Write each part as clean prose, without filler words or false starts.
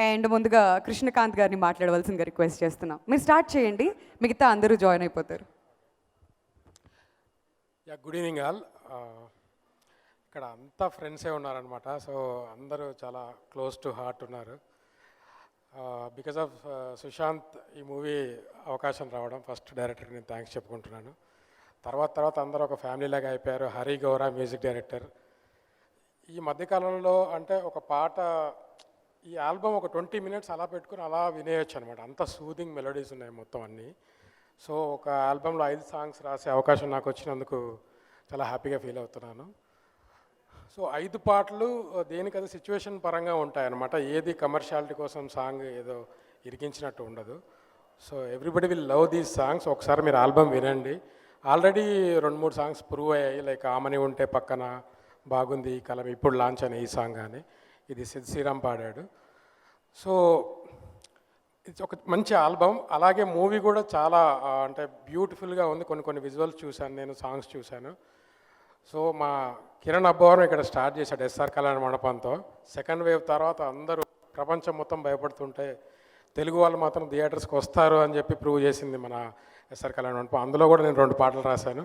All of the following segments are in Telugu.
అండ్ ముందుగా కృష్ణకాంత్ గారిని మాట్లాడవలసిందిగా రిక్వెస్ట్ చేస్తున్నాం. మీరు స్టార్ట్ చేయండి, మిగతా అందరూ జాయిన్ అయిపోతారు. Good evening all. ఇక్కడ అంతా ఫ్రెండ్సే ఉన్నారనమాట. సో అందరూ చాలా క్లోజ్ టు హార్ట్ ఉన్నారు. బికాజ్ ఆఫ్ సుశాంత్ ఈ మూవీ అవకాశం రావడం ఫస్ట్ డైరెక్టర్కి నేను థ్యాంక్స్ చెప్పుకుంటున్నాను. తర్వాత అందరూ ఒక ఫ్యామిలీ లాగా అయిపోయారు. Hari Gaura music director. ఈ మధ్యకాలంలో అంటే ఒక పాట, ఈ ఆల్బమ్ ఒక 20 minutes అలా పెట్టుకుని అలా వినేయచ్చు అనమాట. అంత సూదింగ్ మెలోడీస్ ఉన్నాయి మొత్తం అన్నీ. సో ఒక ఆల్బంలో 5 songs రాసే అవకాశం నాకు వచ్చినందుకు చాలా హ్యాపీగా ఫీల్ అవుతున్నాను. సో 5 పాటలు దేనికది సిచ్యువేషన్ పరంగా ఉంటాయన్నమాట. ఏది కమర్షియాలిటీ కోసం సాంగ్ ఏదో ఇరికించినట్టు ఉండదు. So everybody will love these songs. ఒకసారి మీరు ఆల్బమ్ వినండి. ఆల్రెడీ 2-3 songs ప్రూవ్ అయ్యాయి. లైక్ ఆమని ఉంటే పక్కన, బాగుంది ఈ కలం, ఇప్పుడు లాంచ్ అయిన ఈ సాంగ్ కానీ, ఇది సిద్ శ్రీరామ్ పాడాడు. సో ఇది ఒక మంచి ఆల్బమ్. అలాగే మూవీ కూడా చాలా అంటే బ్యూటిఫుల్గా ఉంది. కొన్ని విజువల్స్ చూశాను నేను, సాంగ్స్ చూశాను. సో మా కిరణ్ అబ్బవరం ఇక్కడ స్టార్ట్ చేశాడు ఎస్ఆర్ కళ్యాణ మండపంతో. సెకండ్ వేవ్ తర్వాత అందరూ ప్రపంచం మొత్తం భయపడుతుంటే తెలుగు వాళ్ళు మాత్రం థియేటర్స్కి వస్తారు అని చెప్పి ప్రూవ్ చేసింది మన ఎస్ఆర్ కళ్యాణ మండపం. అందులో కూడా నేను 2 పాటలు రాశాను.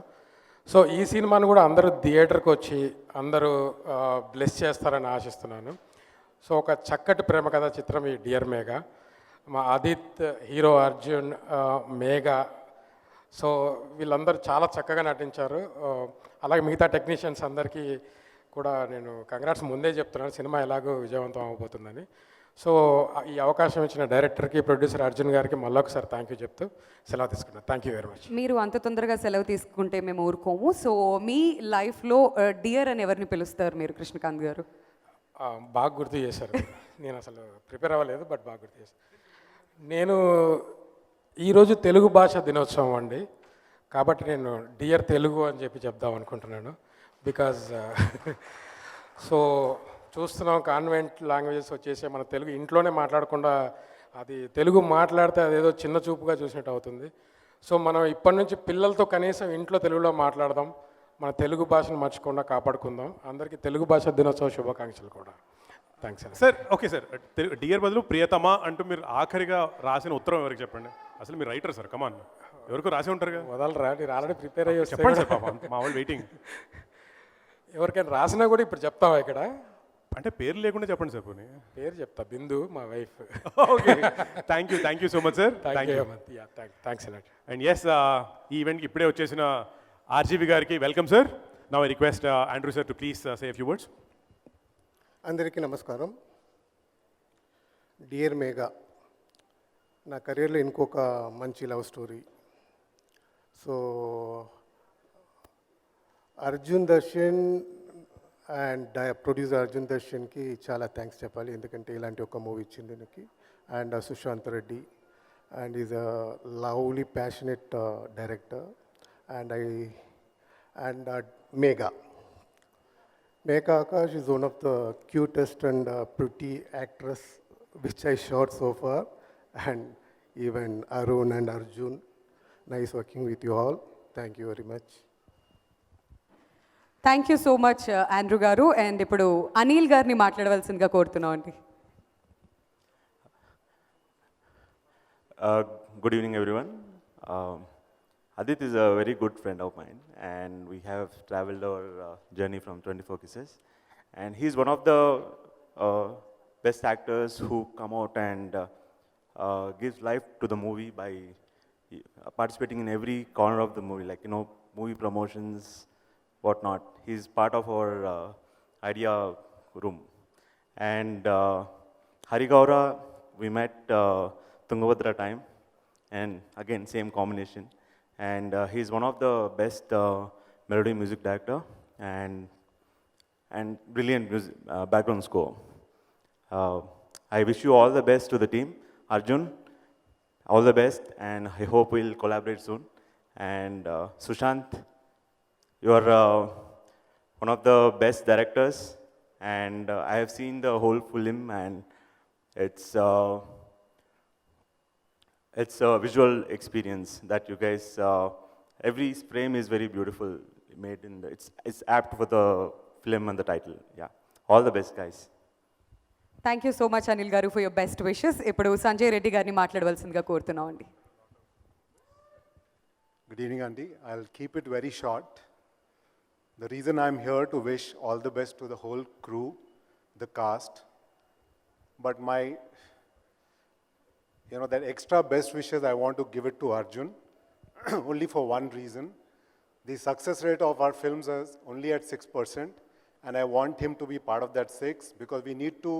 సో ఈ సినిమాను కూడా అందరూ థియేటర్కి వచ్చి అందరూ బ్లెస్ చేస్తారని ఆశిస్తున్నాను. సో ఒక చక్కటి ప్రేమ కథా చిత్రం ఈ డియర్ మేఘా. మా ఆదిత్ హీరో, అర్జున్, మేఘా, సో వీళ్ళందరూ చాలా చక్కగా నటించారు. అలాగే మిగతా టెక్నీషియన్స్ అందరికీ కూడా నేను కంగ్రాట్స్ ముందే చెప్తున్నాను, సినిమా ఎలాగో విజయవంతం అవబోతుందని. సో ఈ అవకాశం ఇచ్చిన డైరెక్టర్కి, ప్రొడ్యూసర్ అర్జున్ గారికి మళ్ళొకసారి థ్యాంక్ యూ చెప్తూ సెలవు తీసుకున్నాను. Thank you very much. మీరు అంత తొందరగా సెలవు తీసుకుంటే మేము ఊరుకోము. సో మీ లైఫ్లో డియర్ అని ఎవరిని పిలుస్తారు మీరు, కృష్ణకాంత్ గారు? బాగా గుర్తు చేశారు. నేను అసలు ప్రిపేర్ అవ్వలేదు, బట్ బాగా గుర్తు చేశారు. నేను ఈరోజు తెలుగు భాష దినోత్సవం అండి, కాబట్టి నేను డియర్ తెలుగు అని చెప్పి చెప్దాం అనుకుంటున్నాను. బికాజ్ సో చూస్తున్నాం కాన్వెంట్ లాంగ్వేజెస్ వచ్చేసి మన తెలుగు ఇంట్లోనే మాట్లాడకుండా అది తెలుగు మాట్లాడితే అదేదో చిన్న చూపుగా చూసినట్టు అవుతుంది. సో మనం ఇప్పటి నుంచి పిల్లలతో కనీసం ఇంట్లో తెలుగులో మాట్లాడదాం, మన తెలుగు భాషను మర్చిపోకుండా కాపాడుకుందాం. అందరికీ తెలుగు భాష దినోత్సవ శుభాకాంక్షలు కూడా. Thanks sir. Okay sir, dear బదులు ప్రియతమా అంటూ మీరు ఆఖరిగా రాసిన ఉత్తరం ఎవరికి చెప్పండి? అసలు మీరు రైటర్ సార్, కమాన్, ఎవరికో రాసి ఉంటారు కదా. వదలరా, మీరు ఆల్రెడీ ప్రిపేర్ అయ్యి చెప్పండి సార్, పాపం మా వాళ్ళు వెయిటింగ్. ఎవరికైనా రాసినా కూడా ఇప్పుడు చెప్తావా ఇక్కడ? అంటే పేరు లేకుండా చెప్పండి సార్. పోనీ పేరు చెప్తా, బిందు మా wife. Okay, thank you so much sir. Thanks a lot. And yes, ఈ ఈవెంట్కి ఇప్పుడే వచ్చేసిన ఆర్జీవి గారికి welcome sir. Now I request Andrew sir to please say a few words. అందరికీ నమస్కారం. డియర్ మేఘా నా కెరీర్లో ఇంకొక మంచి love story. So Arjun Darshan and producer Arjun దర్శన్కి చాలా థ్యాంక్స్ చెప్పాలి, ఎందుకంటే ఇలాంటి ఒక మూవీ ఇచ్చింది దీనికి. And Sushanth Reddy and is a lovely passionate director. And Megha Akash is one of the cutest and pretty actress which I shot so far, and even Arun and Arjun. Nice working with you all. Thank you very much. Thank you so much Andrew గారు. అండ్ ఇప్పుడు అనిల్ గారిని మాట్లాడవలసిందిగా కోరుతున్నాం అండి. Good evening, everyone. Adit is a very good friend of mine, and we have traveled our journey from 24 Kisses. And he's one of the best actors who come out and gives life to the movie by participating in every corner of the movie, like, movie promotions, whatnot. He's part of our idea room. And Hari Gaura, we met Tungabhadra time, and again, same combination. And he's one of the best melody music director and brilliant music, background score. I wish you all the best to the team. Arjun, all the best, and I hope we'll collaborate soon. And Sushant, you are one of the best directors, and I have seen the whole film, and it's a visual experience that you guys, every frame is very beautiful made in it's apt for the film and the title. Yeah, all the best, guys. Thank you so much Anil గారు ఫర్ యువర్ బెస్ట్ విషెస్. ఇప్పుడు సంజయ్ రెడ్డి గారిని మాట్లాడవలసిందిగా కోరుతున్నాం అండి. Good evening, Andy. I'll keep it very short. The reason I'm here to wish all the best to the whole crew, the cast, but that extra best wishes, I want to give it to Arjun, only for one reason. The success rate of our films is only at 6%, and I want him to be part of that 6, because we need to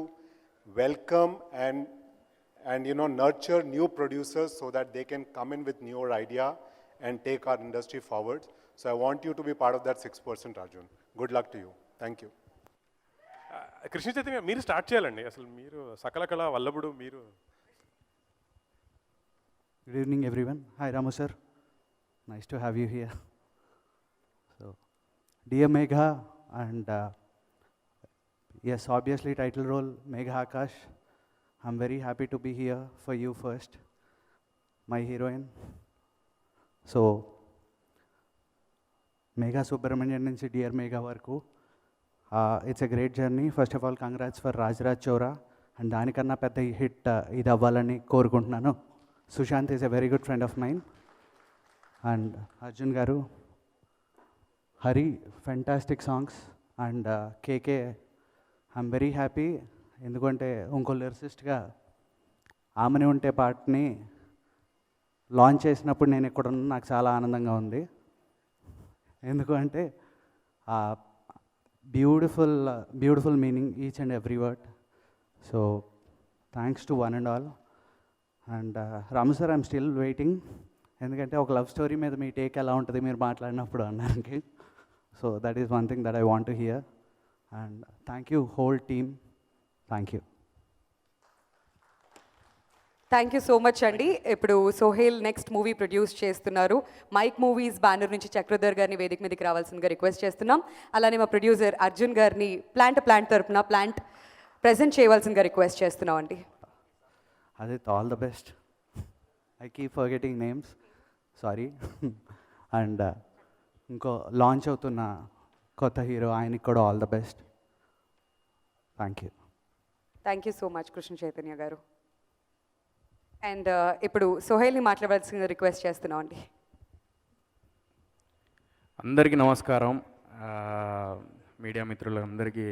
welcome and nurture new producers so that they can come in with newer idea and take our industry forward. So I want you to be part of that 6%, Arjun. Good luck to you. Thank you. Krishna Chaitanya మీరు స్టార్ట్ చేయాలండి. అసలు మీరు సకల కళ వల్లభుడు మీరు. Good evening, everyone. Hi, Ramu sir. Nice to have you here. So, dear Megha, and yes, obviously title role Megha Akash. I'm very happy to be here for you first, my heroine. So, Megha Subramanian nunchi Dear Megha varaku. It's a great journey. First of all, congrats for Rajraj Chora. And దానికన్నా పెద్ద హిట్ ఇది అవ్వాలని కోరుకుంటున్నాను. Sushanth is a very good friend of mine. And Arjun గారు, Hari, fantastic songs. And KK, I'm very happy. ఎందుకంటే ఇంకో లిరిసిస్ట్గా ఆమెని ఉంటే పాటని లాంచ్ చేసినప్పుడు నేను ఇక్కడ ఉన్న నాకు చాలా ఆనందంగా ఉంది. ఎందుకంటే beautiful meaning each and every word. So thanks to one and all. And Ramu sir, I'm still waiting. ఎందుకంటే ఒక లవ్ స్టోరీ మీద మీ టేక్ ఎలా ఉంటుంది మీరు మాట్లాడినప్పుడు అన్నానికి. So that is one thing that I want to hear. And thank you whole team. Thank you. Thank you so much అండి. ఇప్పుడు సోహేల్ నెక్స్ట్ మూవీ ప్రొడ్యూస్ చేస్తున్నారు. మైక్ మూవీస్ బ్యానర్ నుంచి చక్రధర్ గారిని వేదిక మీదకి రావాల్సిందిగా రిక్వెస్ట్ చేస్తున్నాం. అలానే మా ప్రొడ్యూసర్ అర్జున్ గారిని ప్లాంట్ తరపున ప్లాంట్ ప్రజెంట్ చేయవలసిందిగా రిక్వెస్ట్ చేస్తున్నాం అండి. Adit, all the best. I keep forgetting names. Sorry. And ఇంకో లాంచ్ అవుతున్న కొత్త హీరో ఆయనకి కూడా all the best. Thank you. Thank you so much Krishna Chaitanya గారు. అండ్ ఇప్పుడు సోహేల్ని మాట్లాడవలసిందిగా రిక్వెస్ట్ చేస్తున్నాం అండి. అందరికీ నమస్కారం. మీడియా మిత్రులందరికీ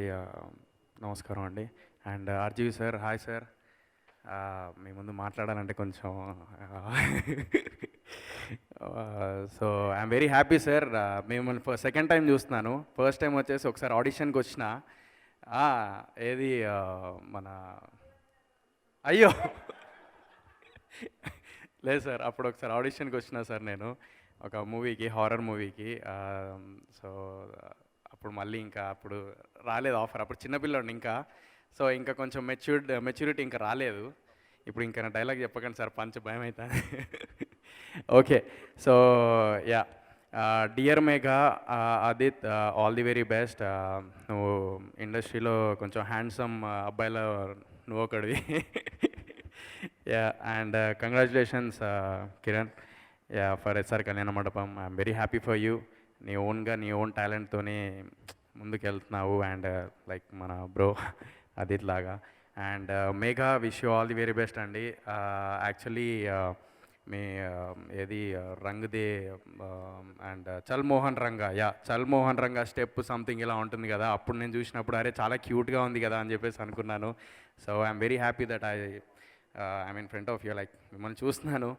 నమస్కారం అండి. And RGV sir, hi sir. మీ ముందు మాట్లాడాలంటే కొంచెం so I'm very happy sir. మిమ్మల్ని సెకండ్ టైం చూస్తున్నాను. ఫస్ట్ టైం వచ్చేసి ఒకసారి ఆడిషన్కి వచ్చిన, ఏది మన అయ్యో లేదు సార్, అప్పుడు ఒకసారి ఆడిషన్కి వచ్చిన సార్ నేను ఒక మూవీకి, హారర్ మూవీకి. సో అప్పుడు మళ్ళీ ఇంకా అప్పుడు రాలేదు ఆఫర్, అప్పుడు చిన్నపిల్లండి ఇంకా. సో ఇంకా కొంచెం మెచ్యూరిటీ ఇంకా రాలేదు. ఇప్పుడు ఇంకా నా డైలాగ్ చెప్పకండి సార్, పంచ భయం అవుతుంది. Okay, so ya, dear Megha, Adith, all the very best. నువ్వు ఇండస్ట్రీలో కొంచెం హ్యాండ్సమ్ అబ్బాయిలో నువ్వు ఒకడివి. Ya, and congratulations Kiran, ya, for SR Kalyana Mandapam. I'm very happy for you. నీ ఓన్గా నీ ఓన్ టాలెంట్తోనే ముందుకు వెళ్తున్నావు. అండ్ లైక్ మన బ్రో అదిత్ లాగా. And Megha, wish you all the very best అండి. యాక్చువల్లీ మీ ఏది రంగ్ దే అండ్ చల్ మోహన్ రంగా, యా, చల్ మోహన్ రంగా స్టెప్ సంథింగ్ ఇలా ఉంటుంది కదా, అప్పుడు నేను చూసినప్పుడు అరే చాలా క్యూట్గా ఉంది కదా అని చెప్పేసి అనుకున్నాను. So I'm very happy that I'm in front of you, like మిమ్మల్ని చూస్తున్నాను.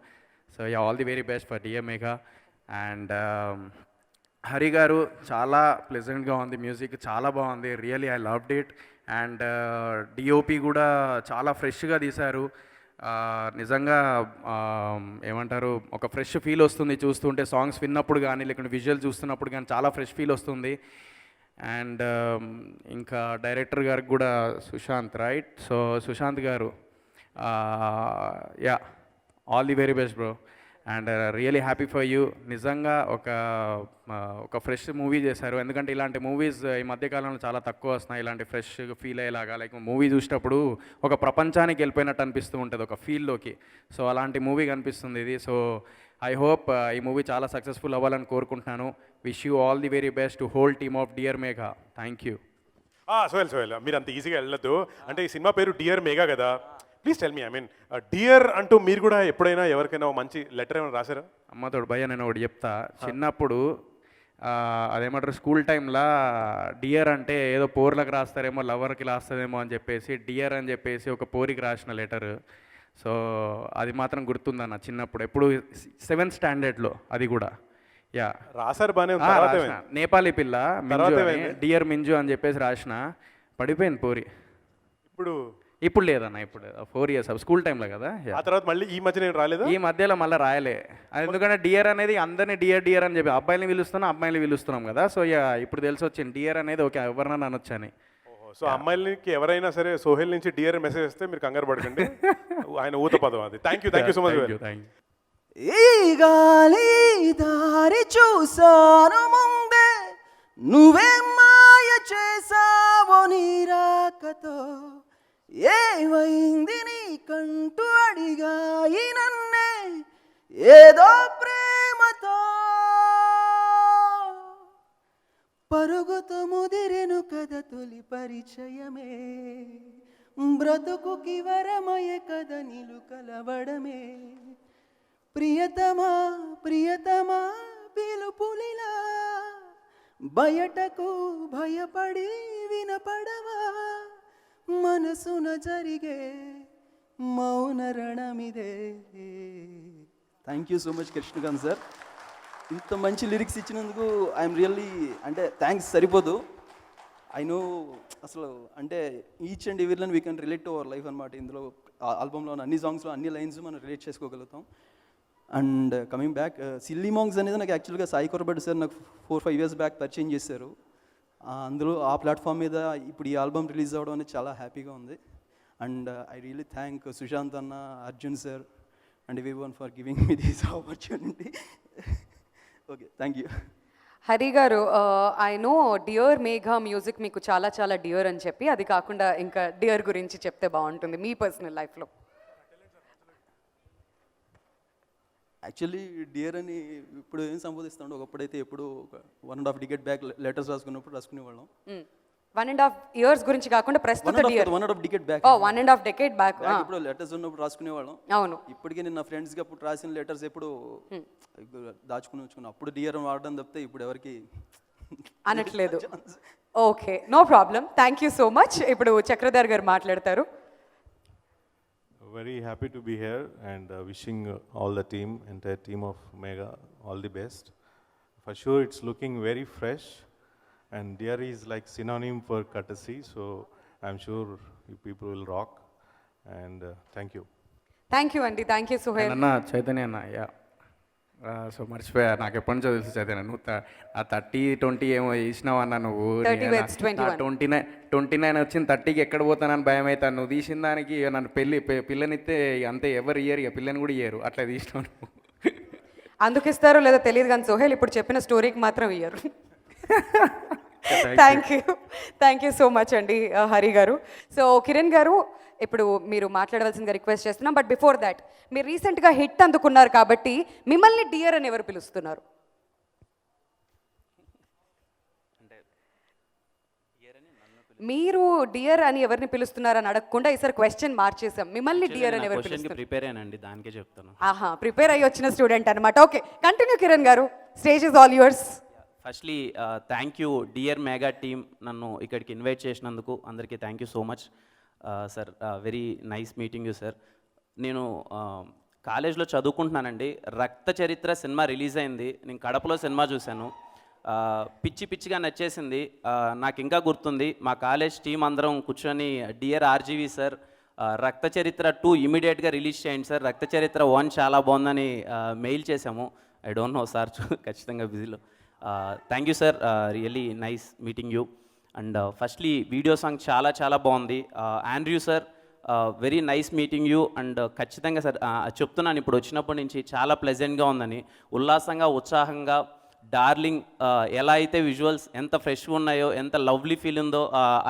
So yeah, all the very best for dear Megha. And Hari గారు, చాలా ప్లెజెంట్గా ఉంది, మ్యూజిక్ చాలా బాగుంది, really I loved it. And DOP కూడా చాలా ఫ్రెష్గా తీశారు. నిజంగా ఏమంటారు, ఒక ఫ్రెష్ ఫీల్ వస్తుంది చూస్తుంటే, సాంగ్స్ విన్నప్పుడు కానీ లేకుంటే విజువల్ చూస్తున్నప్పుడు కానీ చాలా ఫ్రెష్ ఫీల్ వస్తుంది. అండ్ ఇంకా డైరెక్టర్ గారికి కూడా సుశాంత్, రైట్? సో సుశాంత్ గారు, yeah, all the very best bro. And really happy for you. నిజంగా ఒక ఫ్రెష్ మూవీ చేశారు. ఎందుకంటే ఇలాంటి మూవీస్ ఈ మధ్యకాలంలో చాలా తక్కువ వస్తున్నాయి, ఇలాంటి ఫ్రెష్ ఫీల్ అయ్యేలాగా. లైక్ మూవీ చూసేటప్పుడు ఒక ప్రపంచానికి వెళ్ళిపోయినట్టు అనిపిస్తూ ఉంటుంది, ఒక ఫీల్లోకి. సో అలాంటి మూవీ కనిపిస్తుంది ఇది. సో ఐ హోప్ ఈ మూవీ చాలా సక్సెస్ఫుల్ అవ్వాలని కోరుకుంటున్నాను. Wish you all the very best to whole team of dear Megha. Thank you. Sohel మీరు అంత ఈజీగా వెళ్ళొద్దు. అంటే ఈ సినిమా పేరు డియర్ మేఘా కదా, please tell me, I mean dear అంటూ మీరు కూడా ఎప్పుడైనా ఎవరికైనా ఒక మంచి లెటర్ ఏమైనా రాశారా? అమ్మతోడు భయ్య నేను ఒకటి చెప్తా. చిన్నప్పుడు అదేమంటారు స్కూల్ టైంలో డియర్ అంటే ఏదో పోర్లకు రాస్తారేమో, లవర్కి రాస్తారేమో అని చెప్పేసి డియర్ అని చెప్పేసి ఒక పోరికి రాసిన లెటర్. సో అది మాత్రం గుర్తుందన్న చిన్నప్పుడు, ఎప్పుడు 7th స్టాండర్డ్లో అది కూడా. యా రాశారు బాగానే ఉంది. తర్వాత రాసిన నేపాలీ పిల్ల తర్వాత మింజు అని, ఏమైంది? డియర్ మింజు అని చెప్పేసి రాసిన, పడిపోయింది పోరి. ఇప్పుడు లేదన్న, ఇప్పుడు 4 years స్కూల్ టైంలో కదా. ఆ తర్వాత మళ్ళీ ఈ మధ్య నేను రాలేదు. ఈ మధ్యలో మళ్ళీ రాయలే. అది ఎందుకంటే డియర్ అనేది అందరినీ డియర్ డియర్ అని చెప్పి అబ్బాయిని పిలుస్తున్నాం, అమ్మాయిని పిలుస్తున్నాం కదా. సో ఇక ఇప్పుడు తెలిసి వచ్చింది డియర్ అనేది ఓకే ఎవరినైనా అనొచ్చు అని. సో అమ్మాయిలకి ఎవరైనా సరే సోహెల్ నుంచి డియర్ మెసేజ్ వస్తే మీరు కంగారు పడకండి, ఆయన ఊత పదం అది. Thank you so much. Thank you. ఈ గాలి దారి చూసాను ముందే, నువ్వే మాయ చేసావో నీ రాకతో, ఏమైంది నీకంటూ అడిగాయి నన్నే ఏదో ప్రేమతో, పరుగుతో ముదిరెను కథ తొలి పరిచయమే, బ్రతుకుకి వరమయ కథ నిలు కలవడమే, ప్రియతమా ప్రియతమా పిలుపులిలా బయటకు భయపడి వినపడవా, మనసున జరిగే మౌన రణమిదే. Thank you so much Krishnakanth sir, ఇంత మంచి లిరిక్స్ ఇచ్చినందుకు ఐఎమ్ రియల్లీ, అంటే థ్యాంక్స్ సరిపోదు. ఐ నో అసలు అంటే each and every we can relate to our life అనమాట. ఇందులో ఆల్బంలో అన్ని సాంగ్స్లో అన్ని లైన్స్ మనం రిలేట్ చేసుకోగలుగుతాం. And coming back, silly monks అనేది నాకు యాక్చువల్గా సాయి కొరబెడ్డి సార్ నాకు 4-5 years బ్యాక్ పరిచయం చేశారు. అందులో ఆ ప్లాట్ఫామ్ మీద ఇప్పుడు ఈ ఆల్బమ్ రిలీజ్ అవ్వడం అనేది చాలా హ్యాపీగా ఉంది. And I really thank Sushanth అన్న, Arjun sir and everyone for giving me this opportunity. Okay, thank you. Hari గారు, I know dear Megha music మీకు చాలా చాలా డియర్ అని చెప్పి, అది కాకుండా ఇంకా డియర్ గురించి చెప్తే బాగుంటుంది మీ పర్సనల్ లైఫ్లో. యాక్చువల్లీ డియర్ అని ఇప్పుడు ఏం సంబోధిస్తాడు, ఒకప్పుడైతే ఎప్పుడు 1.5 decade బ్యాక్ లెటర్స్ రాసుకున్నప్పుడు రాసుకునేవాళ్ళం. 1.5 years గురించి కాకుండా ప్రస్తుత dear 1.5 decade back, 1.5 decade back ఇప్పుడు లెటర్స్ ఉన్నప్పుడు రాసుకునేవాళ్ళం. అవును. ఇప్పటికీ నేను నా ఫ్రెండ్స్కి అప్పుడు రాసిన లెటర్స్ ఎప్పుడు దాచుకుని ఉంచుకున్నాను. అప్పుడు డియర్ వాడడం తప్పితే ఇప్పుడు ఎవరికి అనట్లేదు. Okay, no problem. Thank you so much. ఇప్పుడు చక్రధర్ గారు మాట్లాడతారు. Very happy to be here and wishing all the team, entire team of Mega, all the best. For sure, it's looking very fresh, and Dear is like synonym for courtesy, so I'm sure you people will rock. And thank you. Thank you అండి. Thank you Suhel. అన్న చైతన్య అన్న, యా సో మర్చిపోయా, నాకు ఎప్పటి నుంచో తెలుసు చైతన్య, నువ్వు ఆ 30-20 ఏమో చేసినావు అన్న నువ్వు. 30 with 21. 29 వచ్చింది, 30కి ఎక్కడ పోతానని భయం అవుతాను. నువ్వు తీసిన దానికి నన్ను పిల్లనిస్తే అంతే, ఎవరు ఇయ్యరు, ఇక పిల్లని కూడా ఇయ్యరు, అట్లా తీసినావు నువ్వు. అందుకు ఇస్తారో లేదో తెలియదు కానీ సుహేల్ ఇప్పుడు చెప్పిన స్టోరీకి మాత్రం ఇయ్యరు. థ్యాంక్ యూ సో మచ్ అండి హరి గారు. సో కిరణ్ గారు, ఇప్పుడు మీరు మాట్లాడవలసిందిగా రిక్వెస్ట్ చేస్తున్నాం. బట్ బిఫోర్ దాట్, మీరు రీసెంట్గా హిట్ అందుకున్నారు కాబట్టి మిమ్మల్ని డియర్ అని ఎవరు పిలుస్తున్నారు? మీరు డియర్ అని ఎవరిని పిలుస్తున్నారని అడగకుండా ఈసారి క్వశ్చన్ మార్చేసాం. మిమ్మల్ని డియర్ అని ఎవరు పిలుస్తున్నారు? ప్రిపేర్ అయ్యానండి, దానికే చెప్తాను. ఆహా, ప్రిపేర్ అయ్యి వచ్చిన స్టూడెంట్ అనమాట. ఓకే, కంటిన్యూ కిరణ్ గారు, stage is all yours. Firstly thank you dear mega team, నన్ను ఇక్కడికి ఇన్వైట్ చేసినందుకు అందరికీ thank you so much sir. Very nice meeting you sir. నేను కాలేజ్లో చదువుకుంటున్నానండి. రక్త చరిత్ర సినిమా రిలీజ్ అయింది, నేను కడపలో సినిమా చూశాను. పిచ్చి పిచ్చిగా నచ్చేసింది. నాకు ఇంకా గుర్తుంది, మా కాలేజ్ టీం అందరం కూర్చొని డియర్ ఆర్జీవి సార్, రక్త చరిత్ర 2 ఇమీడియట్గా రిలీజ్ చేయండి సార్, రక్త చరిత్ర 1 చాలా బాగుందని మెయిల్ చేశాము. ఐ డోంట్ నో సార్, ఖచ్చితంగా బిజీలో. Thank you sir, really nice meeting you. And firstly video song చాలా చాలా బాగుంది. Andrew sir, very nice meeting you. And ఖచ్చితంగా సార్ చెప్తున్నాను, ఇప్పుడు వచ్చినప్పటి నుంచి చాలా ప్లెజెంట్గా ఉందని, ఉల్లాసంగా ఉత్సాహంగా. డార్లింగ్ ఎలా అయితే విజువల్స్ ఎంత ఫ్రెష్గా ఉన్నాయో, ఎంత లవ్లీ ఫీల్ ఉందో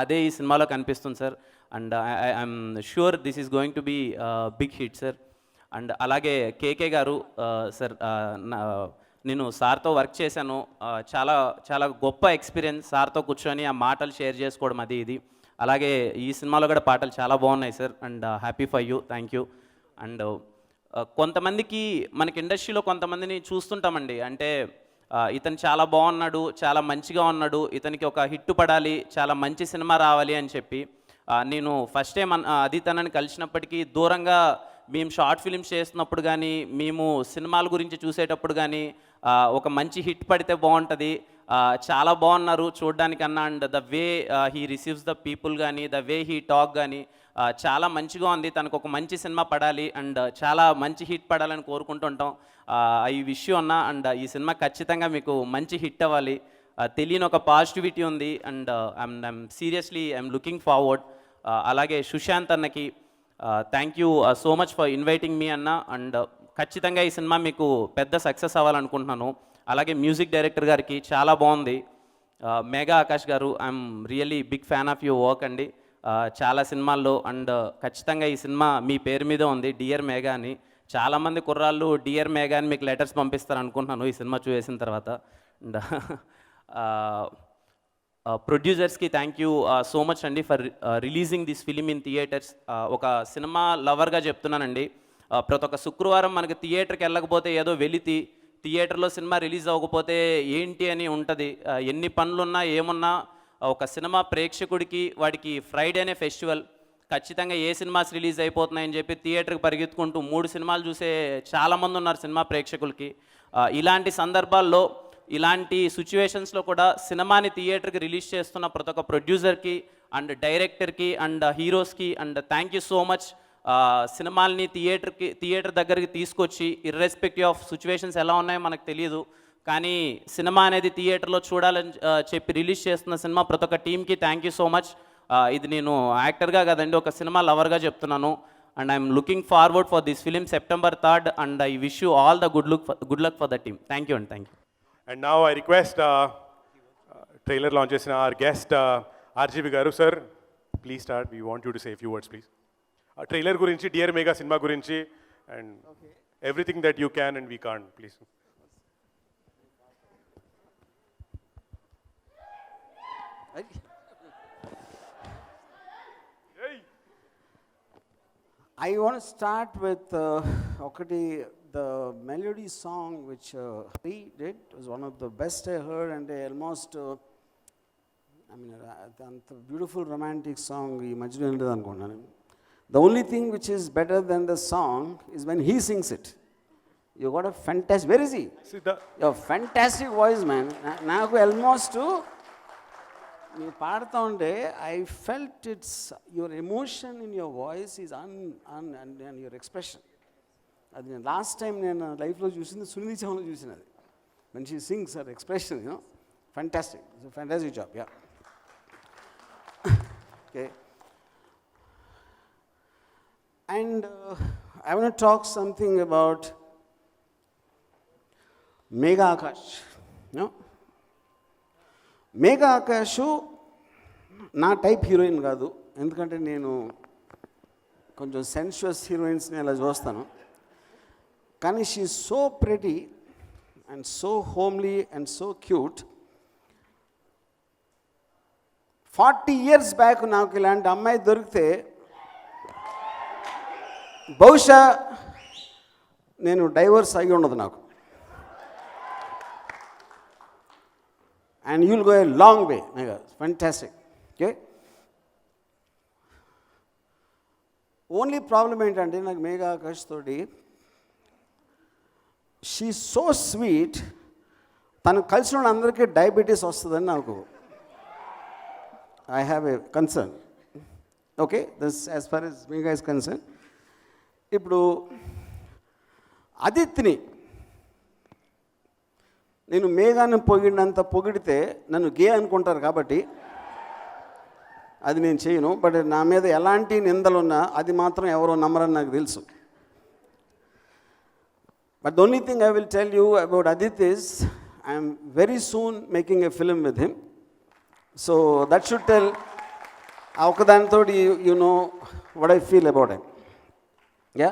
అదే ఈ సినిమాలో కనిపిస్తుంది sir. And I'm sure this is going to be big hit sir. And అలాగే కేకే గారు సార్, నేను సార్తో వర్క్ చేశాను. చాలా చాలా గొప్ప ఎక్స్పీరియన్స్ సార్తో కూర్చొని ఆ మాటలు షేర్ చేసుకోవడం అది ఇది. అలాగే ఈ సినిమాలో కూడా పాటలు చాలా బాగున్నాయి sir. And happy for you, thank you. And కొంతమందికి మనకి ఇండస్ట్రీలో కొంతమందిని చూస్తుంటామండి. అంటే ఇతను చాలా బాగున్నాడు, చాలా మంచిగా ఉన్నాడు, ఇతనికి ఒక హిట్ పడాలి, చాలా మంచి సినిమా రావాలి అని చెప్పి నేను ఫస్ట్ టైం అది తనని కలిసినప్పటికీ దూరంగా మేము షార్ట్ ఫిలిమ్స్ చేస్తున్నప్పుడు కానీ, మేము సినిమాల గురించి చూసేటప్పుడు కానీ ఒక మంచి హిట్ పడితే బాగుంటుంది, చాలా బాగున్నారు చూడడానికన్నా, and the way he receives the people కానీ, ద వే హీ టాక్ కానీ చాలా మంచిగా ఉంది, తనకు ఒక మంచి సినిమా పడాలి అండ్ చాలా మంచి హిట్ పడాలని కోరుకుంటుంటాం. ఈ విషయం అన్న, అండ్ ఈ సినిమా ఖచ్చితంగా మీకు మంచి హిట్ అవ్వాలి. తెలియని ఒక పాజిటివిటీ ఉంది and I'm seriously I'm looking forward. అలాగే సుశాంత్ అన్నకి thank you so much for inviting me అన్న. అండ్ ఖచ్చితంగా ఈ సినిమా మీకు పెద్ద సక్సెస్ అవ్వాలనుకుంటున్నాను. అలాగే మ్యూజిక్ డైరెక్టర్ గారికి చాలా బాగుంది. Megha Akash garu, I'm really big fan of your work అండి. చాలా సినిమాల్లో అండ్ ఖచ్చితంగా ఈ సినిమా మీ పేరు మీద ఉంది, డియర్ మేఘా అని. చాలామంది కుర్రాళ్ళు డియర్ మేఘా అని మీకు లెటర్స్ పంపిస్తారు అనుకుంటున్నాను ఈ సినిమా చూసిన తర్వాత. అండ్ ప్రొడ్యూసర్స్కి థ్యాంక్ యూ సో మచ్ అండి for releasing this film in theatres. ఒక సినిమా లవర్గా చెప్తున్నానండి, ప్రతి ఒక్క శుక్రవారం మనకి థియేటర్కి వెళ్ళకపోతే ఏదో వెలితి, థియేటర్లో సినిమా రిలీజ్ అవ్వకపోతే ఏంటి అని ఉంటుంది. ఎన్ని పనులున్నా ఏమున్నా ఒక సినిమా ప్రేక్షకుడికి వాడికి ఫ్రైడేనే ఫెస్టివల్. ఖచ్చితంగా ఏ సినిమాస్ రిలీజ్ అయిపోతున్నాయని చెప్పి థియేటర్కి పరిగెత్తుకుంటూ 3 సినిమాలు చూసే చాలామంది ఉన్నారు సినిమా ప్రేక్షకులకి. ఇలాంటి సందర్భాల్లో, ఇలాంటి సిచ్యువేషన్స్లో కూడా సినిమాని థియేటర్కి రిలీజ్ చేస్తున్న ప్రతి ఒక్క ప్రొడ్యూసర్కి అండ్ డైరెక్టర్కి అండ్ హీరోస్కి and thank you so much. సినిమాల్ని థియేటర్ దగ్గరికి తీసుకొచ్చి, ఇర్రెస్పెక్టివ్ ఆఫ్ సిచ్యువేషన్స్ ఎలా ఉన్నాయో మనకు తెలియదు, కానీ సినిమా అనేది థియేటర్లో చూడాలని చెప్పి రిలీజ్ చేస్తున్న సినిమా ప్రతి ఒక్క టీమ్కి థ్యాంక్ యూ సో మచ్. ఇది నేను యాక్టర్గా కాదండి, ఒక సినిమా లవర్గా చెప్తున్నాను. And I'm looking forward for this film September 3rd and I wish you all the good luck for the team. Thank you అండి, thank you. And now I request trailer launch చేసిన ఆర్ గెస్ట్ ఆర్జీవి గారు. Sir please start, we want you to say few words please. Trailer గురించి, డియర్ మేఘా సినిమా గురించి and everything that you can and we can't, please. I want to start with the melody song which he did. It was one of the best I heard, and almost the beautiful romantic song. The only thing which is better than the song is when he sings it. You got a fantastic. Where is he? Your fantastic voice, man. Naaku almost you paadta unte I felt it's your emotion in your voice is and your expression. Adi nenu last time nenu life lo chusindi Sunidhi Chauhan lo chusinadi. When she sings, her expression, fantastic. It's a fantastic job, yeah. Okay. And I want to talk something about Megha Akash. Megha Akash నా టైప్ హీరోయిన్ కాదు, ఎందుకంటే నేను కొంచెం సెన్షువస్ హీరోయిన్స్ని అలా చూస్తాను. కానీ she is so pretty and so homely and so cute. 40 years back నాకు ఇలాంటి అమ్మాయి దొరికితే బహుశా నేను డైవర్స్ అయ్యి ఉండదు నాకు. And you'll go a long way, Megha. Fantastic. Okay? Only problem ఏంటంటే నాకు మేఘా ఆకాష్ తోటి, షీ సో స్వీట్, తను కలిసిన వాళ్ళందరికీ డయాబెటీస్ వస్తుందని నాకు I have a concern. Okay, this as far as Megha is concern. ఇప్పుడు అదిత్ని నేను మేఘాన్ని పొగిడినంత పొగిడితే నన్ను గే అనుకుంటారు, కాబట్టి అది నేను చేయను. బట్ నా మీద ఎలాంటి నిందలున్నా అది మాత్రం ఎవరో నమ్మరని నాకు తెలుసు. But the only thing I will tell you about Adit is I'm very soon making a film with him. So that should tell. ఆ ఒకదానితో you know what I feel about him. Yeah,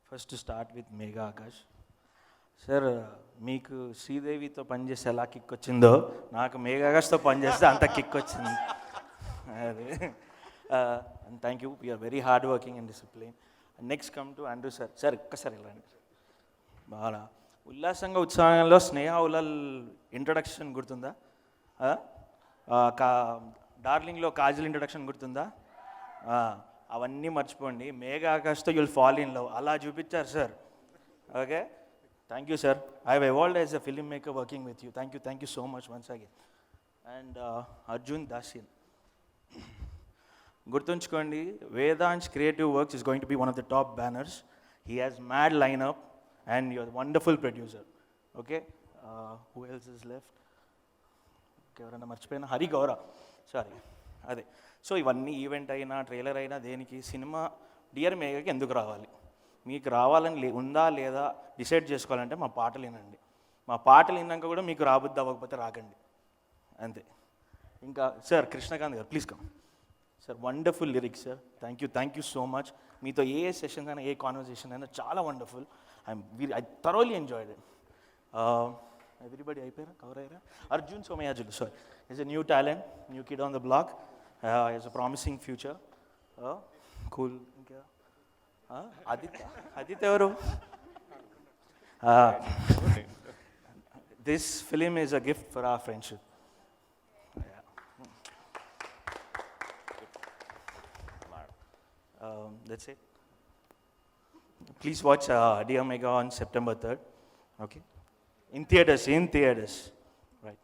first start with Megha Akash sir. మీకు శ్రీదేవితో పనిచేస్తే ఎలా కిక్ వచ్చిందో నాకు మేఘా ఆకాష్తో పనిచేస్తే అంత కిక్ వచ్చింది. అది and thank you, you're very hard working and discipline. Next come to Andrew sir. Sir ఒక్కసారి ఇలాండి. బాగా ఉల్లాసంగా ఉత్సాహంలో స్నేహ ఉలాల్ ఇంట్రడక్షన్ గుర్తుందా? డార్లింగ్లో కాజల్ ఇంట్రడక్షన్ గుర్తుందా? అవన్నీ మర్చిపోండి. మేఘా ఆకాష్తో యుల్ ఫాల్ ఇన్ లవ్ అలా చూపించారు sir. Okay, thank you sir. I have evolved as a film maker working with you. Thank you so much once again. And Arjun Dasyan, గుర్తుంచుకోండి, Vedaansh creative works is going to be one of the top banners. He has mad lineup and you're wonderful producer. Okay, who else is left? ఎవరైనా మర్చిపోయినా? హరి గౌర, సారీ, అదే. సో ఇవన్నీ ఈవెంట్ అయినా ట్రైలర్ అయినా దేనికి, సినిమా డియర్ మేఘాకి ఎందుకు రావాలి? మీకు రావాలని ఉందా లేదా డిసైడ్ చేసుకోవాలంటే మా పాటలు వినండి. మా పాటలు విన్నాక కూడా మీకు రాబుద్ది అవ్వకపోతే రాకండి, అంతే. ఇంకా sir Krishnakant garu, please come sir. Wonderful lyrics sir. Thank you so much. మీతో ఏ సెషన్స్ అయినా ఏ కాన్వర్సేషన్ అయినా చాలా wonderful. I thoroughly enjoyed it. Everybody అయిపోయారా, కవర్ అయ్యారా? Arjun Somayajulu sir is a new talent, new kid on the block, is a promising future, cool. ఇంకా ఆదిత్య ఎవరు? This film is a gift for our friendship. That's it. Please watch Dear Mega on September 3rd. Okay? In theaters. Right.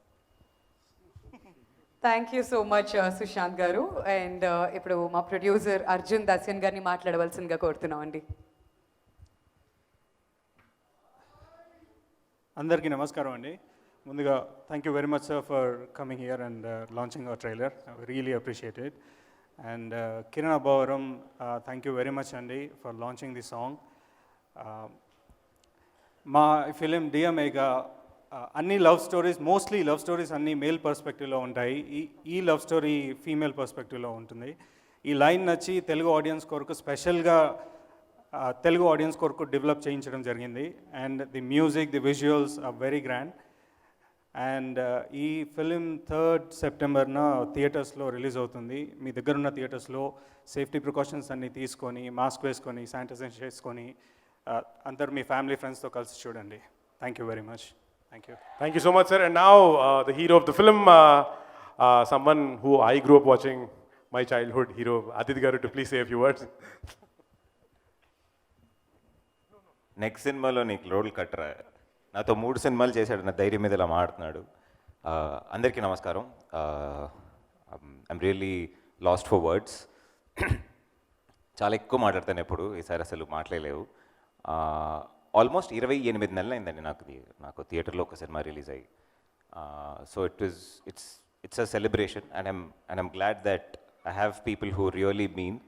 Thank you so much Sushant garu. And ఇప్పుడు మా ప్రొడ్యూసర్ అర్జున్ దాసియన్ గారిని మాట్లాడవలసిందిగా కోరుతున్నాం అండి. అందరికీ నమస్కారం అండి. ముందుగా thank you very much sir for coming here and launching hour trailer. Really appreciate it. And Kiran Abavaram, thank you very much Andy for launching this song. మా ఫిలిం డియర్ మేఘా అన్ని love stories, mostly love stories అన్ని మేల్ పర్స్పెక్టివ్లో ఉంటాయి. ఈ లవ్ స్టోరీ ఫీమేల్ పర్స్పెక్టివ్లో ఉంటుంది. ఈ లైన్ నచ్చి తెలుగు ఆడియన్స్ కొరకు స్పెషల్గా తెలుగు ఆడియన్స్ కొరకు డెవలప్ చేయించడం జరిగింది. And the music, the visuals are very grand. And ఈ ఫిలిం 3rd సెప్టెంబర్న థియేటర్స్లో రిలీజ్ అవుతుంది. మీ దగ్గర ఉన్న థియేటర్స్లో సేఫ్టీ ప్రికాషన్స్ అన్నీ తీసుకొని, మాస్క్ వేసుకొని, శానిటైజేషన్ చేసుకొని అందరు మీ ఫ్యామిలీ ఫ్రెండ్స్తో కలిసి చూడండి. Thank you very much. Thank you. Thank you so much, sir. And now the hero of the film, someone who I grew up watching, my childhood hero, Aditya Garu, to please say a few words. Next సినిమాలో నీకు రోల్ కట్టరా? నాతో 3 సినిమాలు చేశాడు, నా ధైర్యం మీద ఇలా మాట్లాడుతున్నాడు. అందరికీ నమస్కారం. I'm really last for words. చాలా ఎక్కువ మాట్లాడతాను ఎప్పుడు, ఈసారి అసలు మాట్లాడలేవు. ఆల్మోస్ట్ 28 నెలలు అయిందండి నాకు థియేటర్లో ఒక సినిమా రిలీజ్ అయ్యి. So it's a celebration and I'm glad that I have people who really mean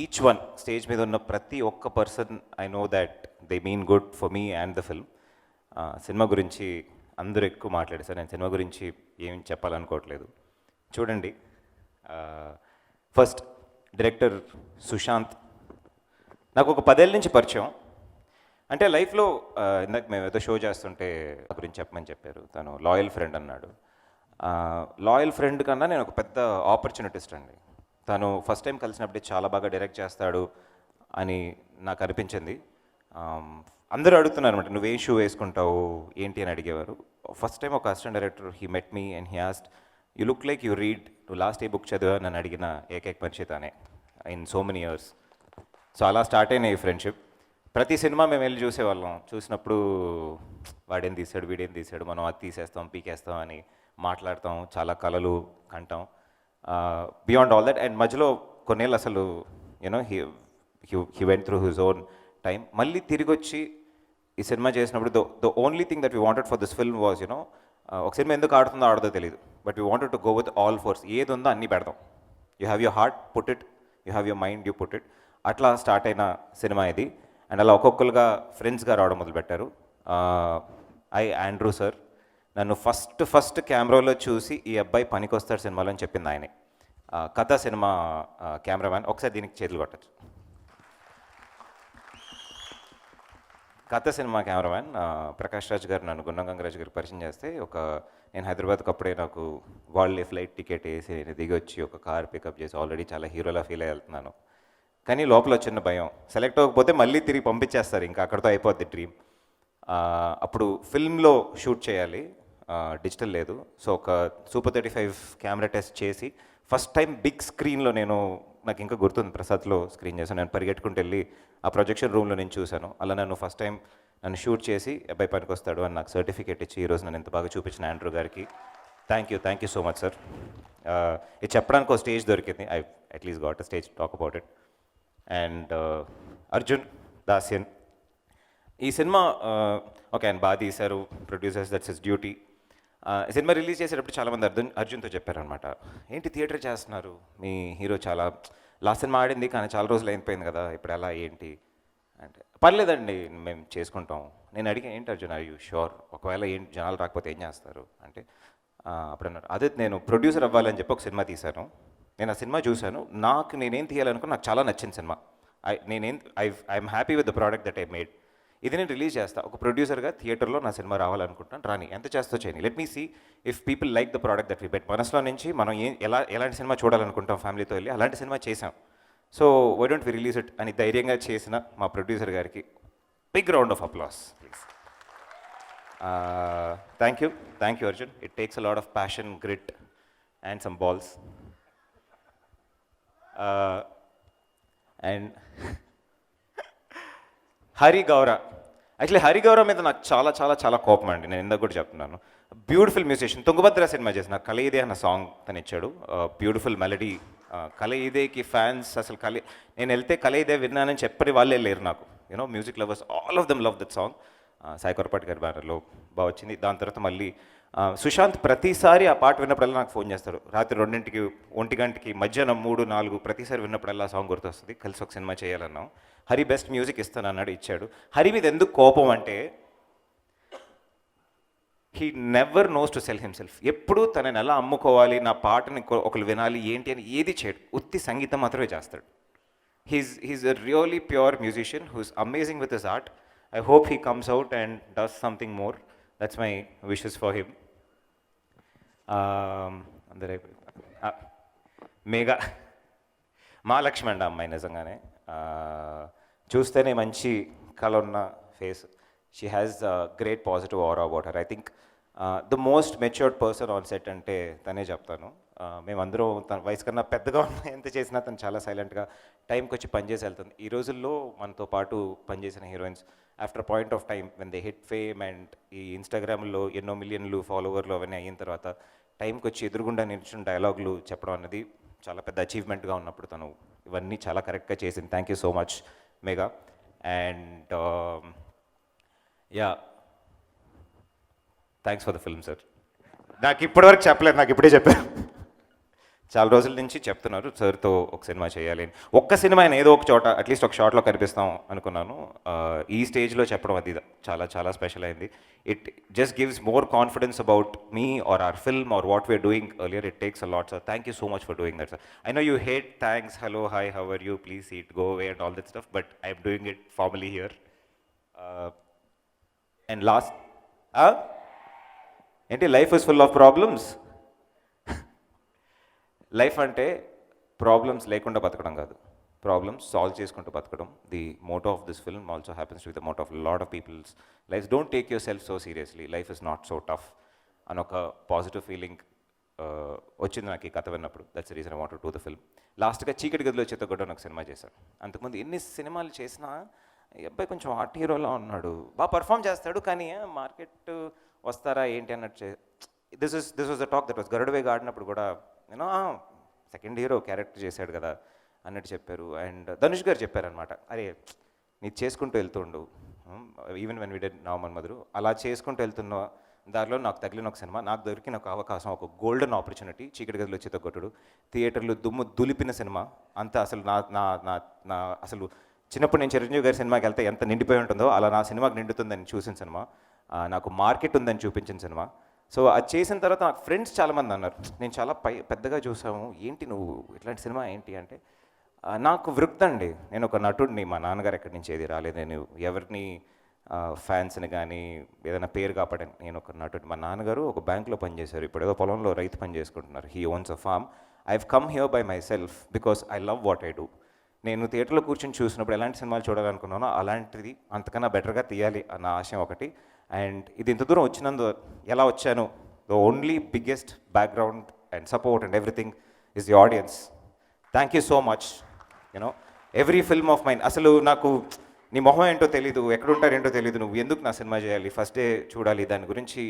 each one. Stage మీద ఉన్న ప్రతి ఒక్క person I know that they mean good for me and the film. Cinema గురించి అందరూ ఎక్కువ మాట్లాడేశారు. నేను సినిమా గురించి ఏం చెప్పాలనుకోవట్లేదు. చూడండి, ఫస్ట్ డైరెక్టర్ సుశాంత్ నాకు ఒక 10 ఏళ్ళ నుంచి పరిచయం. అంటే లైఫ్లో ఇందాక మేము ఏదో షో చేస్తుంటే గురించి చెప్పమని చెప్పారు. తను లాయల్ ఫ్రెండ్ అన్నాడు. లాయల్ ఫ్రెండ్ కన్నా నేను ఒక పెద్ద ఆపర్చునిటిస్ట్ అండి. తను ఫస్ట్ టైం కలిసినప్పుడే చాలా బాగా డైరెక్ట్ చేస్తాడు అని నాకు అనిపించింది. అందరూ అడుగుతున్నారు అనమాట, నువ్వేం షూ వేసుకుంటావు ఏంటి అని అడిగేవారు. ఫస్ట్ టైం ఒక assistant director he met me and he asked, you look like you read, నువ్వు లాస్ట్ ఏ బుక్ చదివా నన్ను అడిగిన ఏకైక మనిషి తానే in so many years. So అలా స్టార్ట్ అయిన ఈ ఫ్రెండ్షిప్. ప్రతి సినిమా మేము వెళ్ళి చూసేవాళ్ళం. చూసినప్పుడు వాడేం తీసాడు, వీడేం తీసాడు, మనం అది తీసేస్తాం, పీకేస్తాం అని మాట్లాడతాం, చాలా కలలు కంటాం. Beyond all that. అండ్ మధ్యలో కొన్నేళ్ళు అసలు you know he went through his own time. మళ్ళీ తిరిగి వచ్చి ఈ సినిమా చేసినప్పుడు the only thing that we wanted for this film was you know, ఒక సినిమా ఎందుకు ఆడుతుందో ఆడదో తెలియదు, but we wanted to go with all force. ఏది ఉందో అన్నీ పెడదాం. You have your heart, put it. You have your mind, you put it. అట్లా స్టార్ట్ అయిన సినిమా ఇది. అండ్ అలా ఒక్కొక్కరుగా ఫ్రెండ్స్గా రావడం మొదలుపెట్టారు. ఆండ్రూ సార్ నన్ను ఫస్ట్ కెమెరాలో చూసి ఈ అబ్బాయి పనికొస్తాడు సినిమాలో అని చెప్పింది ఆయనే. కథ సినిమా కెమెరామ్యాన్. ఒకసారి దీనికి చేతులు కొట్టచ్చు. కథ సినిమా కెమెరామ్యాన్ ప్రకాష్ రాజ్ గారు నన్ను గుండం గంగరాజ్ గారికి పరిచయం చేస్తే నేను హైదరాబాద్కి అప్పుడే నాకు వాళ్ళే ఫ్లైట్ టికెట్ వేసి నేను దిగి వచ్చి ఒక కార్ పికప్ చేసి ఆల్రెడీ చాలా హీరోలా ఫీల్ అయ్యి వెళ్తున్నాను. కానీ లోపల చిన్న భయం, సెలెక్ట్ అవ్వకపోతే మళ్ళీ తిరిగి పంపించేస్తారు, ఇంకా అక్కడితో అయిపోద్ది డ్రీమ్. అప్పుడు ఫిల్మ్లో షూట్ చేయాలి, డిజిటల్ లేదు. సో ఒక సూపర్ 35 కెమెరా టెస్ట్ చేసి ఫస్ట్ టైం బిగ్ స్క్రీన్లో నాకు ఇంకా గుర్తుంది, ప్రసాద్లో స్క్రీన్ చేశాను. నేను పరిగెట్టుకుంటూ వెళ్ళి ఆ ప్రొజెక్షన్ రూమ్లో నేను చూశాను. అలా ఫస్ట్ టైం నన్ను షూట్ చేసి అబ్బాయి పనికి వస్తాడు అని నాకు సర్టిఫికేట్ ఇచ్చి ఈరోజు నన్ను ఇంత బాగా చూపించిన ఆండ్రూ గారికి thank you so much sir. ఇది చెప్పడానికి ఒక స్టేజ్ దొరికింది, I at least got a stage talk about it. And Arjun Dasyan, ఈ సినిమా ఓకే ఆయన బాగా తీశారు, producers, that's his duty. Cinema release చేసేటప్పుడు చాలామంది అర్జున్తో చెప్పారనమాట, ఏంటి థియేటర్ చేస్తున్నారు, మీ హీరో చాలా లాస్ట్ సినిమా ఆడింది కానీ చాలా రోజులు అయిపోయింది కదా, ఇప్పుడు ఎలా ఏంటి అంటే, పర్లేదండి మేము చేసుకుంటాం. నేను అడిగా, ఏంటి అర్జున్ ఆర్ యూ షూర్, ఒకవేళ ఏంటి జనాలు రాకపోతే ఏం చేస్తారు అంటే, అప్పుడు అన్నారు, అదే నేను ప్రొడ్యూసర్ అవ్వాలని చెప్పి ఒక సినిమా తీశాను, నేను ఆ సినిమా చూశాను, నేనేం తీయాలనుకుని నాకు చాలా నచ్చింది cinema, I'm happy with the product that I made, ఇది నేను రిలీజ్ చేస్తాను, ఒక ప్రొడ్యూసర్గా థియేటర్లో నా సినిమా రావాలనుకుంటున్నాను, రాని ఎంత చేస్తో చేయని, let me see if people like the product that we bet. మనసులో నుంచి మనం ఎలాంటి సినిమా చూడాలనుకుంటాం ఫ్యామిలీతో వెళ్ళి, అలాంటి సినిమా చేసాం. So why don't we release it అని ధైర్యంగా చేసిన మా ప్రొడ్యూసర్ గారికి big round of applause please. Thank you Arjun. It takes a lot of passion, grit and some balls. And Hari Gowra, actually Hari గౌర మీద నాకు చాలా చాలా చాలా కోపం అండి, నేను ఇందాక కూడా చెప్తున్నాను. బ్యూటిఫుల్ మ్యూజిషియన్, తుంగభద్ర సినిమా చేసిన కల ఇదే అన్న సాంగ్ తను ఇచ్చాడు, బ్యూటిఫుల్ మెలడీ. కల ఇదేకి ఫ్యాన్స్ అసలు నేను వెళ్తే కల ఇదే విన్నానని చెప్పని వాళ్ళే లేరు నాకు, you know music lovers all of them love that song. Sai Korapati గారి బ్యానర్లో బాగా వచ్చింది. దాని తర్వాత మళ్ళీ సుశాంత్ ప్రతిసారి ఆ పాట విన్నప్పుడల్లా నాకు ఫోన్ చేస్తాడు, రాత్రి 2ంటికి 1 గంటకి మధ్యాహ్నం 3, 4 ప్రతిసారి విన్నప్పుడల్లా ఆ సాంగ్ గుర్తొస్తుంది, కలిసి ఒక సినిమా చేయాలన్నాం. హరి బెస్ట్ మ్యూజిక్ ఇస్తాను అన్నాడు, ఇచ్చాడు. హరి మీద ఎందుకు కోపం అంటే, he never knows to sell himself. ఎప్పుడు తనని ఎలా అమ్ముకోవాలి, నా పాటని ఒకరు వినాలి ఏంటి అని ఏది చేయడు, ఉత్తి సంగీతం మాత్రమే చేస్తాడు. He's a really pure musician who's amazing with his art. I hope he comes out and does something more. That's my wishes for him. అందరూ మేఘా మహాలక్ష్మి అండి అమ్మాయి, నిజంగానే చూస్తేనే మంచి కళ ఉన్న face. She has great positive aura about her. I think the most matured person on set అంటే తనే చెప్తాను. మేమందరం తన వయసు కన్నా పెద్దగా ఉన్న ఎంత చేసినా తను చాలా సైలెంట్గా టైంకి వచ్చి పనిచేసి వెళ్తుంది. ఈ రోజుల్లో మనతో పాటు పనిచేసిన heroines after point of time when they hit fame and ఈ ఇన్స్టాగ్రామ్లో ఎన్నో మిలియన్లు ఫాలోవర్లు అవన్నీ అయిన తర్వాత టైంకి వచ్చి ఎదురుగుండా నిల్చున్న డైలాగులు చెప్పడం అనేది చాలా పెద్ద అచీవ్మెంట్గా ఉన్నప్పుడు తను ఇవన్నీ చాలా కరెక్ట్గా చేసింది. Thank you so much Megha. And thanks for the film sir. నాకు ఇప్పటివరకు చెప్పలేదు, నాకు ఇప్పుడే చెప్పారు. చాలా రోజుల నుంచి చెప్తున్నారు సార్తో ఒక సినిమా చేయాలి అని. ఒక్క సినిమా అయినా ఏదో ఒక చోట అట్లీస్ట్ ఒక షార్ట్లో కనిపిస్తాం అనుకున్నాను. ఈ స్టేజ్లో చెప్పడం అది చాలా చాలా స్పెషల్ అయింది. It just gives more confidence about me or our film or what we're doing earlier. It takes a lot sir. Thank you so much for doing that sir. I know you hate thanks, hello, hi, how are you, please seat, go away and all that stuff, but I'm doing it formally here. And last ఏంటి, life is full of problems. Life అంటే ప్రాబ్లమ్స్ లేకుండా బతకడం కాదు, ప్రాబ్లమ్స్ సాల్వ్ చేసుకుంటూ బతకడం. The motto of this film also happens to the motto of lot of people's life. Don't take your self so seriously, life is not so tough అని ఒక పాజిటివ్ ఫీలింగ్ వచ్చింది నాకు ఈ కథ విన్నప్పుడు. That's the reason I want to do the film. లాస్ట్గా చీకటి గదిలో చిత్తగొడ్డ ఒక సినిమా చేశాను. అంతకుముందు ఎన్ని సినిమాలు చేసినా ఈ అబ్బాయి కొంచెం హాట్ హీరోలా ఉన్నాడు, బాగా పర్ఫామ్ చేస్తాడు, కానీ మార్కెట్ వస్తారా ఏంటి అన్నట్టు. This was the talk that was Garudavega ఆడినప్పుడు కూడా నేను సెకండ్ హీరో క్యారెక్టర్ చేశాడు కదా అన్నట్టు చెప్పారు. అండ్ ధనుష్ గారు చెప్పారనమాట, అరే నీ చేసుకుంటూ వెళ్తుండు, ఈవెన్ వెన్ వి డిడ్ నవమన్ మధురు, అలా చేసుకుంటూ వెళ్తున్న దారిలో నాకు తగిలిన ఒక సినిమా, నాకు దొరికిన ఒక అవకాశం, ఒక గోల్డెన్ ఆపర్చునిటీ, చీకటి గదిలో చిత్తగొట్టుడు. థియేటర్లో దుమ్ము దులిపిన సినిమా. అంతా అసలు నా అసలు చిన్నప్పుడు నేను చిరంజీవి గారి సినిమాకి వెళ్తే ఎంత నిండిపోయి ఉంటుందో అలా నా సినిమాకి నిండుతుందని చూసిన సినిమా, నాకు మార్కెట్ ఉందని చూపించిన సినిమా. సో అది చేసిన తర్వాత నాకు ఫ్రెండ్స్ చాలామంది అన్నారు, నేను చాలా పెద్దగా చూసాము, ఏంటి నువ్వు ఇట్లాంటి సినిమా ఏంటి అంటే, నాకు వృత్తి అండి, నేను ఒక నటుడిని, మా నాన్నగారు ఎక్కడి నుంచి ఏది రాలేదు, నేను ఎవరిని ఫ్యాన్స్ని కానీ ఏదైనా పేరు కాపాడే నేను ఒక నటుడు. మా నాన్నగారు ఒక బ్యాంక్లో పనిచేశారు, ఇప్పుడు ఏదో పొలంలో రైతు పని చేసుకుంటున్నారు. He owns a farm. I have come here by my self because I love what I do. నేను థియేటర్లో కూర్చొని చూసినప్పుడు ఎలాంటి సినిమాలు చూడాలనుకున్నానో అలాంటిది అంతకన్నా బెటర్గా తీయాలి అన్న ఆశయం ఒకటి. అండ్ ఇది ఇంత దూరం వచ్చినందు ఎలా వచ్చాను, the only biggest background and support and everything is the audience. Thank you so much. You know every film of mind, అసలు నాకు నీ మొహం ఏంటో తెలీదు, ఎక్కడుంటారేంటో తెలీదు, నువ్వు ఎందుకు నా సినిమా చేయాలి, ఫస్ట్ డే చూడాలి, దాని గురించి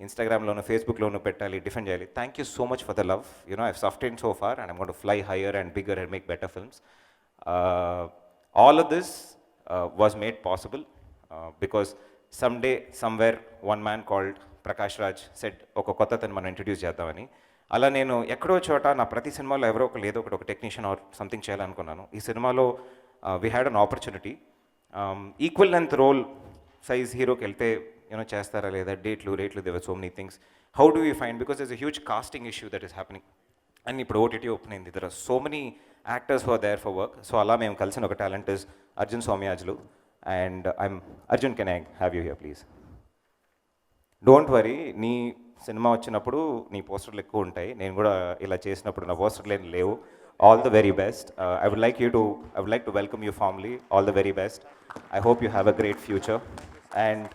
ఇన్స్టాగ్రామ్లోను ఫేస్బుక్లోను పెట్టాలి, డిఫెండ్ చేయాలి. Thank you so much for the love. You know I've sustained so far and I'm going to fly higher and bigger and make better films. All of this was made possible because someday, somewhere, one man called Prakash Raj said, ఒక కొత్తతను మనం ఇంట్రడ్యూస్ చేద్దామని. అలా నేను ఎక్కడో చోట నా ప్రతి సినిమాలో ఎవరో ఒకరు ఏదో ఒక టెక్నీషియన్ ఆర్ సంథింగ్ చేయాలనుకున్నాను. ఈ సినిమాలో we had an opportunity. Equal length role size హీరోకి వెళ్తే యూనో చేస్తారా లేదా, రేట్లు there are so many things. How do you find, because there's a huge casting issue that is happening. అండ్ ఇప్పుడు ఓటీటీ ఓపెన్ అయింది, there are so many actors who are there for work. So అలా మేము కలిసిన ఒక talent is Arjun Somayajulu. And Arjun, can I have you here please? Don't worry, నీ సినిమా వచ్చినప్పుడు నీ పోస్టర్లు ఎక్కువ ఉంటాయి, నేను కూడా ఇలా చేసినప్పుడు నా పోస్టర్లు ఏం లేవు. All the very best. I would like to welcome you formally. All the very best. I hope you have a great future. And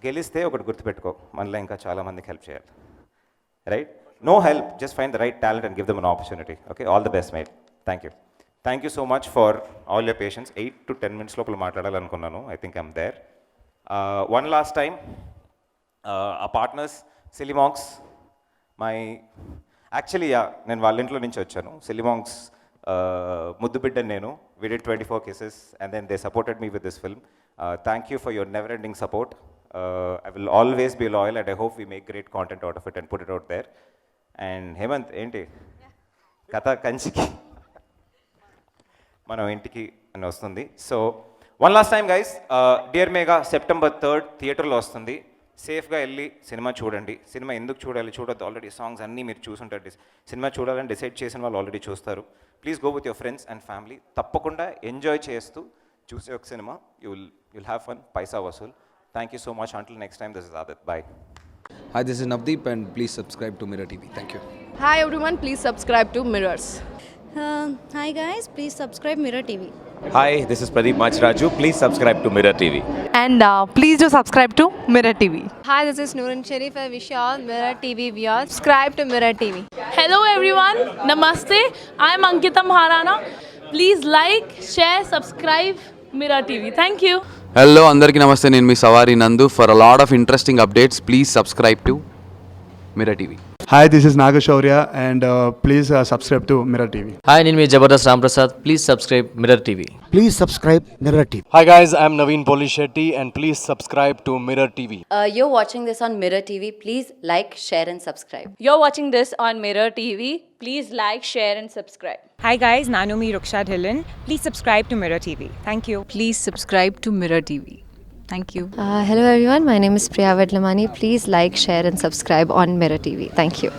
గెలిస్తే ఒకటి గుర్తుపెట్టుకో, మనలో ఇంకా చాలామందికి హెల్ప్ చేయాలి, right? No help, just find the right talent and give them an opportunity. Okay, all the best, mate. Thank you. Thank you so much for all your patience. 8 to 10 minutes లోపల మాట్లాడాలనుకున్నాను. I think I'm there. One last time, our partners, Silly Monks, actually, నేను వాళ్ళ ఇంట్లో నుంచి వచ్చాను. Silly Monks, ముద్దు బిడ్డని నేను. We did 24 cases and then they supported me with this film. Thank you for your never-ending support. I will always be loyal and I hope we make great content out of it and put it out there. And Hemant, ఏంటి కథ కంచికి మనం ఇంటికి అని వస్తుంది. So one last time guys, dear Megha September 3rd థియేటర్లో వస్తుంది. సేఫ్గా వెళ్ళి సినిమా చూడండి. సినిమా ఎందుకు చూడాలి, చూడొద్దు, ఆల్రెడీ సాంగ్స్ అన్నీ మీరు చూసుంటారు. సినిమా చూడాలని డిసైడ్ చేసిన వాళ్ళు ఆల్రెడీ చూస్తారు. Please go with your friends and family. తప్పకుండా ఎంజాయ్ చేస్తూ చూసే ఒక సినిమా. you'll have fun. పైసా వసూల్. Thank you so much. Until next time, this is Adit. Bye. Hi, this is Navdeep and please subscribe to Mirror TV. Thank you. Hi everyone, please subscribe to Mirrors. Hi guys, please subscribe Mirror TV. Hi, this is Pradeep Machraju. Please subscribe to Mirror TV. And please do subscribe to Mirror TV. Hi, this is Noorun Sharif. I wish you all Mirror TV viewers subscribe to Mirror TV. Hello everyone, Namaste. I am Ankita Maharana. Please like, share, subscribe Mirror TV. Thank you. Hello, andarki namaste. Nenu mi Savari Nandu. For a lot of interesting updates, please subscribe to Mirror TV. Hi, this is Nagashaurya and please subscribe to Mirror TV. Hi, name is Jabardast Ramprasad. Please subscribe Mirror TV. Please subscribe Mirror TV. Hi guys, I'm Naveen Polishetty and please subscribe to Mirror TV. You're watching this on Mirror TV. Please like, share and subscribe. You're watching this on Mirror TV. Please like, share and subscribe. Hi guys, Nanumi Ruksha Dhillon. Please subscribe to Mirror TV. Thank you. Please subscribe to Mirror TV. Thank you. Hello everyone, my name is Priya Vedlamani. Please like, share and subscribe on Mirror TV. Thank you.